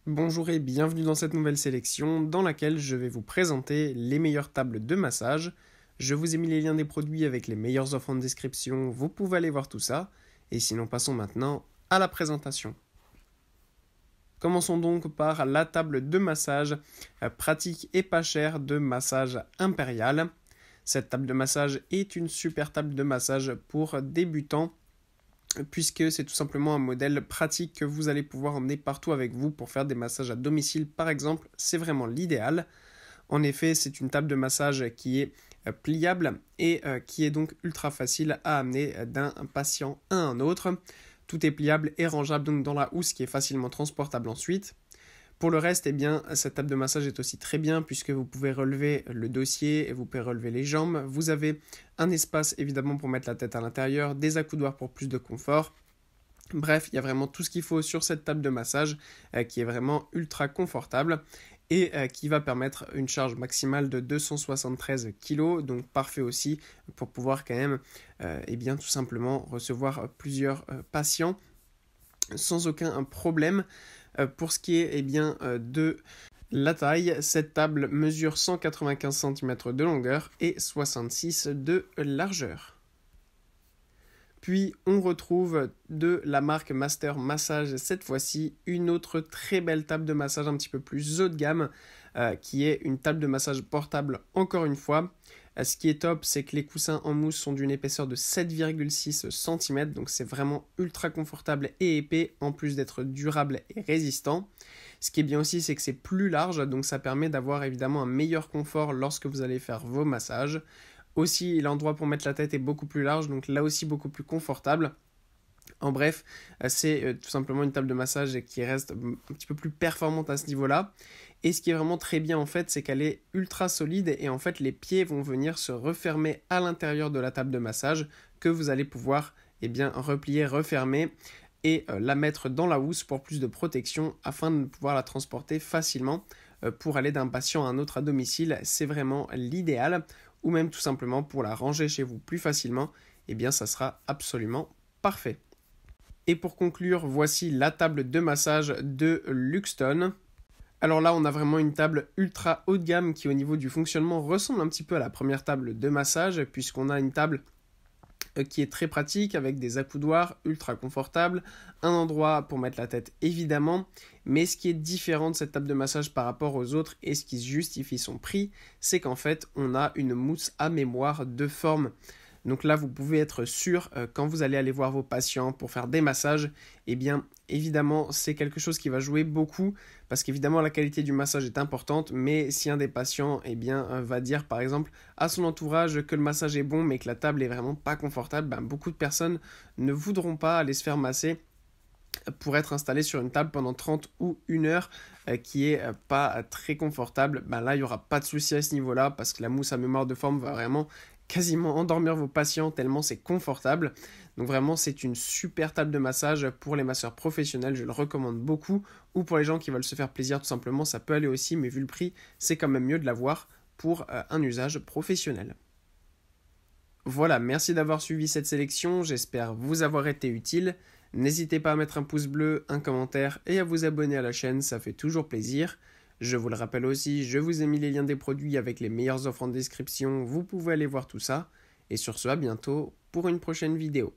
Bonjour et bienvenue dans cette nouvelle sélection dans laquelle je vais vous présenter les meilleures tables de massage. Je vous ai mis les liens des produits avec les meilleures offres en description, vous pouvez aller voir tout ça. Et sinon passons maintenant à la présentation. Commençons donc par la table de massage pratique et pas chère de massage Impérial. Cette table de massage est une super table de massage pour débutants puisque c'est tout simplement un modèle pratique que vous allez pouvoir emmener partout avec vous pour faire des massages à domicile par exemple, c'est vraiment l'idéal. En effet, c'est une table de massage qui est pliable et qui est donc ultra facile à amener d'un patient à un autre. Tout est pliable et rangeable donc dans la housse qui est facilement transportable ensuite. Pour le reste, eh bien, cette table de massage est aussi très bien puisque vous pouvez relever le dossier et vous pouvez relever les jambes. Vous avez un espace évidemment pour mettre la tête à l'intérieur, des accoudoirs pour plus de confort. Bref, il y a vraiment tout ce qu'il faut sur cette table de massage qui est vraiment ultra confortable et qui va permettre une charge maximale de 273 kg, donc parfait aussi pour pouvoir quand même eh bien, tout simplement recevoir plusieurs patients sans aucun problème. Pour ce qui est eh bien, de la taille, cette table mesure 195 cm de longueur et 66 de largeur. Puis on retrouve de la marque Master Massage cette fois-ci une autre très belle table de massage un petit peu plus haut de gamme qui est une table de massage portable encore une fois. Ce qui est top, c'est que les coussins en mousse sont d'une épaisseur de 7,6 cm, donc c'est vraiment ultra confortable et épais, en plus d'être durable et résistant. Ce qui est bien aussi, c'est que c'est plus large, donc ça permet d'avoir évidemment un meilleur confort lorsque vous allez faire vos massages. Aussi, l'endroit pour mettre la tête est beaucoup plus large, donc là aussi beaucoup plus confortable. En bref, c'est tout simplement une table de massage qui reste un petit peu plus performante à ce niveau-là. Et ce qui est vraiment très bien en fait, c'est qu'elle est ultra solide et en fait les pieds vont venir se refermer à l'intérieur de la table de massage que vous allez pouvoir eh bien, replier, refermer et la mettre dans la housse pour plus de protection afin de pouvoir la transporter facilement pour aller d'un patient à un autre à domicile. C'est vraiment l'idéal ou même tout simplement pour la ranger chez vous plus facilement, eh bien ça sera absolument parfait. Et pour conclure, voici la table de massage de Luxton. Alors là, on a vraiment une table ultra haut de gamme qui au niveau du fonctionnement ressemble un petit peu à la première table de massage puisqu'on a une table qui est très pratique avec des accoudoirs ultra confortables, un endroit pour mettre la tête évidemment, mais ce qui est différent de cette table de massage par rapport aux autres et ce qui justifie son prix, c'est qu'en fait on a une mousse à mémoire de forme. Donc là, vous pouvez être sûr, quand vous allez aller voir vos patients pour faire des massages, eh bien, évidemment, c'est quelque chose qui va jouer beaucoup, parce qu'évidemment, la qualité du massage est importante, mais si un des patients, eh bien, va dire, par exemple, à son entourage que le massage est bon, mais que la table est vraiment pas confortable, ben, beaucoup de personnes ne voudront pas aller se faire masser pour être installé sur une table pendant 30 ou 1 heure qui est pas très confortable. Ben là, il n'y aura pas de souci à ce niveau-là, parce que la mousse à mémoire de forme va vraiment quasiment endormir vos patients tellement c'est confortable. Donc vraiment c'est une super table de massage pour les masseurs professionnels, je le recommande beaucoup, ou pour les gens qui veulent se faire plaisir tout simplement, ça peut aller aussi, mais vu le prix, c'est quand même mieux de l'avoir pour un usage professionnel. Voilà, merci d'avoir suivi cette sélection, j'espère vous avoir été utile. N'hésitez pas à mettre un pouce bleu, un commentaire et à vous abonner à la chaîne, ça fait toujours plaisir. Je vous le rappelle aussi, je vous ai mis les liens des produits avec les meilleures offres en description, vous pouvez aller voir tout ça. Et sur ce, à bientôt pour une prochaine vidéo.